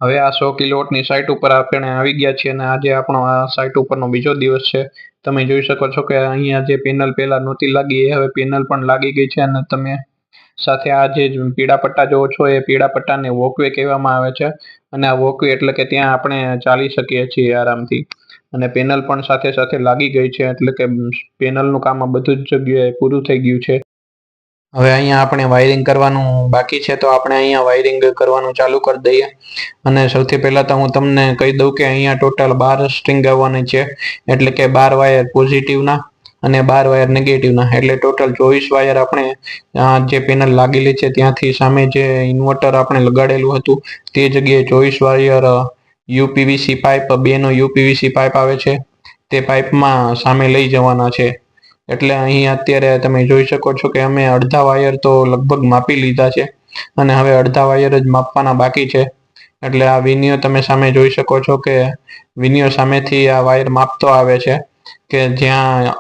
હવે આ 100 કિલોવોટની સાઇટ ઉપર આપણે આવી ગયા છીએ અને આજે આપણો આ સાઇટ ઉપરનો બીજો દિવસ છે. તમે જોઈ શકો છો કે અહીંયા જે પેનલ પહેલા નહોતી લાગી એ હવે પેનલ પણ લાગી ગઈ છે અને તમે સાથે આ જે પીળા પટ્ટા જોવો છો એ પીળા પટ્ટાને વોકવે કહેવામાં આવે છે. અને આ વોકવે એટલે કે ત્યાં આપણે ચાલી શકીએ છીએ આરામથી. અને પેનલ પણ સાથે સાથે લાગી ગઈ છે એટલે કે પેનલનું કામ આ બધું જ જગ્યાએ પૂરું થઈ ગયું છે. હવે અહીંયા આપણે વાયરિંગ કરવાનું બાકી છે તો આપણે અહીંયા વાયરિંગ કરવાનું ચાલુ કરી દઈએ. અને સૌથી પહેલા તો હું તમને કહી દઉં કે અહીંયા ટોટલ 12 સ્ટ્રિંગ આવવાની છે, એટલે કે 12 વાયર પોઝિટિવના અને 12 વાયર નેગેટિવના, એટલે ટોટલ 24 વાયર આપણે જે પેનલ લાગેલી છે ત્યાંથી સામે જે ઇન્વર્ટર આપણે લગાડેલું હતું તે જગ્યાએ 24 વાયર યુપીવીસી પાઇપ, 2 નો યુપીવીસી પાઇપ આવે છે તે પાઇપમાં સામે લઈ જવાના છે. એટલે અહીં અત્યારે તમે જોઈ શકો છો કે અમે અડધા વાયર તો લગભગ માપી લીધા છે અને હવે અડધા વાયર જ માપવાના બાકી છે. એટલે આ વિનિયો તમે સામે જોઈ શકો છો કે વિનિયો સામેથી આ વાયર માપતો આવે છે કે જ્યાં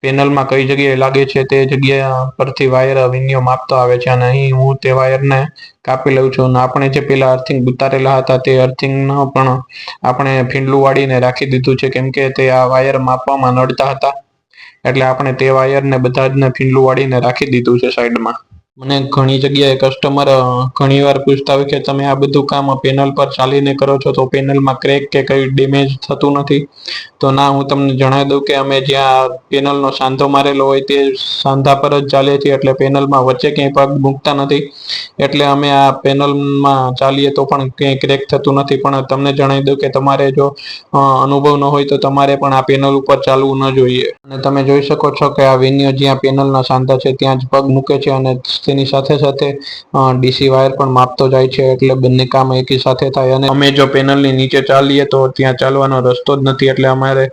પેનલમાં કઈ જગ્યાએ લાગે છે તે જગ્યા પરથી વાયર વિનિયો માપતો આવે છે. અને અહીં હું તે વાયરને કાપી લઉં છું. અને આપણે જે પેલા અર્થિંગ ઉતારેલા હતા તે અર્થિંગનો પણ આપણે ફીંડલું વાળીને રાખી દીધું છે, કેમ કે તે આ વાયર માપવામાં નડતા હતા. એટલે આપણે તે વાયરને બધા જ ફીંડલું વાળીને રાખી દીધું છે સાઈડમાં. મને ઘણી જગ્યાએ કસ્ટમર ઘણીવાર પૂછતા હોય કે તમે આ બધું કામ પેનલ પર ચાલીને કરો છો તો પેનલમાં ક્રેક કે કઈ ડેમેજ થતું નથી? તો ના, હું તમને જણાવી દઉં કે અમે જ્યાં પેનલનો સાંધો મારેલો હોય તે સાંધા પર જ ચાલીએ છીએ, એટલે પેનલમાં વચ્ચે ક્યાંય પગ મૂકતા નથી. એટલે અમે આ પેનલમાં ચાલીએ તો પણ ક્યાંય ક્રેક થતું નથી. પણ તમને જણાવી દઉં કે તમારે જો અનુભવ ન હોય તો તમારે પણ આ પેનલ ઉપર ચાલવું ન જોઈએ. અને તમે જોઈ શકો છો કે આ વિનિયો જ્યાં પેનલના સાંધા છે ત્યાં જ પગ મૂકે છે અને તેની સાથે સાથે ડીસી વાયર પણ માપતો જાય છે, એટલે બંને કામ એકી સાથે થાય. અને અમે જો પેનલની નીચે ચાલીએ તો ત્યાં ચાલવાનો રસ્તો જ નથી, એટલે અમારે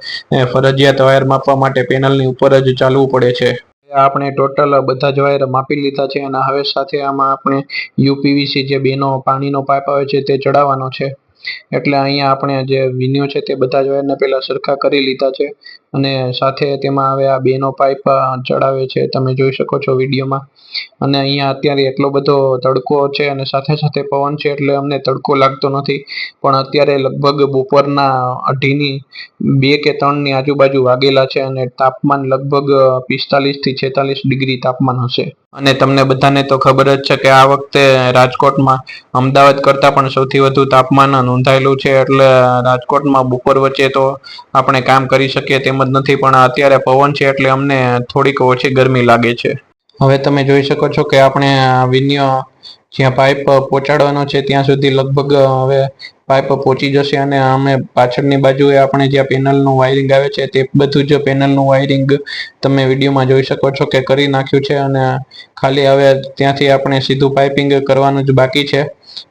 ફરજિયાત વાયર માપવા માટે પેનલની ઉપર જ ચાલવું પડે છે. આપણે ટોટલ બધા જ વાયર માપી લીધા છે અને હવે સાથે આમાં આપણે યુપીવીસી જે 2 નો પાણીનો પાઇપ આવે છે તે ચડાવવાનો છે. એટલે અહીંયા આપણે જે વિનિયો છે તે બધા જ વાયરને પહેલા સરખા કરી લીધા છે અને સાથે તેમાં હવે આ 2 નો પાઇપ ચડાવે છે, તમે જોઈ શકો છો વિડીયોમાં. અને અહીંયા અત્યારે એટલો બધો તડકો છે અને સાથે સાથે પવન છે એટલે અમને તડકો લાગતો નથી. પણ અત્યારે લગભગ બપોરના 2:30 કે 3 ની આજુબાજુ વાગેલા છે અને તાપમાન લગભગ 45 થી 46 ડિગ્રી તાપમાન હશે. અને તમને બધાને તો ખબર જ છે કે આ વખતે રાજકોટમાં અમદાવાદ કરતાં પણ સૌથી વધુ તાપમાન નોંધાયેલું છે. એટલે રાજકોટમાં બપોર વચ્ચે તો આપણે કામ કરી શકીએ તેમ જ નથી, પણ અત્યારે પવન છે એટલે અમને થોડીક ઓછી ગરમી લાગે છે. હવે તમે જોઈ શકો છો કે આપણે વિનિયો જ્યાં પાઇપ પહોંચાડવાનો છે ત્યાં સુધી લગભગ હવે પાઇપ પહોંચી જશે. અને અમે પાછળની બાજુએ આપણે જ્યાં પેનલનું વાયરિંગ આવે છે તે બધું જ પેનલનું વાયરિંગ તમે વિડીયોમાં જોઈ શકો છો કે કરી નાખ્યું છે. અને ખાલી હવે ત્યાંથી આપણે સીધું પાઇપિંગ કરવાનું જ બાકી છે,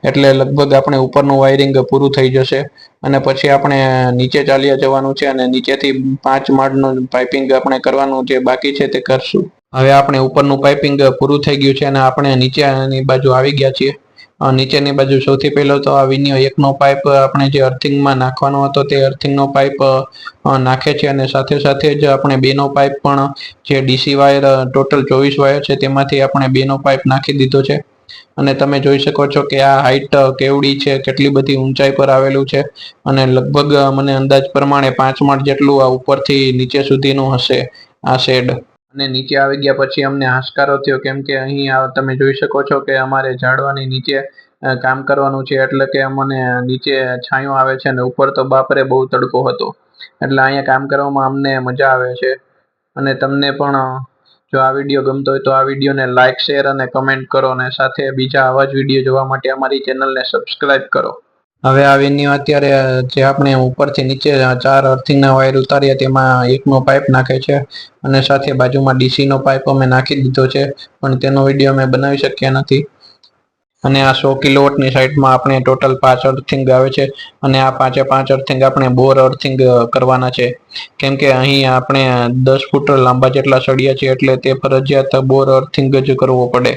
એટલે લગભગ આપણે ઉપરનું વાયરિંગ પૂરું થઈ જશે અને પછી આપણે નીચે ચાલ્યા જવાનું છે અને નીચેથી 5 માળનું પાઇપિંગ આપણે કરવાનું જે બાકી છે તે કરશું. હવે આપણે ઉપરનું પાઇપિંગ પૂરું થઈ ગયું છે અને આપણે નીચેની બાજુ આવી ગયા છીએ. નીચેની બાજુ સૌથી પહેલો તો આ વિનિયો 1 નો પાઇપ આપણે જે અર્થિંગમાં નાખવાનો હતો તે અર્થિંગનો પાઇપ નાખે છે અને સાથે સાથે જ આપણે 2 નો પાઇપ પણ જે ડીસી વાયર ટોટલ 24 વાયર છે તેમાંથી આપણે 2 નો પાઇપ નાખી દીધો છે. અને તમે જોઈ શકો છો કે આ હાઈટ કેવડી છે, કેટલી બધી ઊંચાઈ પર આવેલું છે. અને લગભગ મને અંદાજ પ્રમાણે 5 માળ જેટલું આ ઉપરથી નીચે સુધીનું હશે આ શેડ. અને નીચે આવી ગયા પછી અમને હાશકારો થયો, કેમ કે અહીં તમે જોઈ શકો છો કે અમારે ઝાડવાની નીચે કામ કરવાનું છે, એટલે કે અમને નીચે છાંયો આવે છે અને ઉપર તો બાપરે બહુ તડકો હતો. એટલે અહીંયા કામ કરવામાં અમને મજા આવે છે. અને તમને પણ જો આ વિડીયો ગમતો હોય તો આ વિડીયોને લાઇક, શેર અને કમેન્ટ કરો અને સાથે બીજા આવા જ વિડીયો જોવા માટે અમારી ચેનલને સબસ્ક્રાઈબ કરો. હવે આ વિનિયો અત્યારે જે આપણે ઉપરથી નીચે 4 અર્થિંગના વાયર ઉતાર્યા તેમાં 1 નો પાઇપ નાખે છે અને સાથે બાજુમાં ડીસીનો પાઇપ અમે નાખી દીધો છે, પણ તેનો વિડીયો અમે બનાવી શક્યા નથી. અને આ 100 કિલોવોટની સાઇટમાં આપણે ટોટલ 5 અર્થિંગ આવે છે અને આ 5 અર્થિંગ આપણે બોર અર્થિંગ કરવાના છે, કેમ કે અહીં આપણે 10 ફૂટ લાંબા જેટલા સળિયા છે એટલે તે ફરજિયાત બોર અર્થિંગ જ કરવો પડે.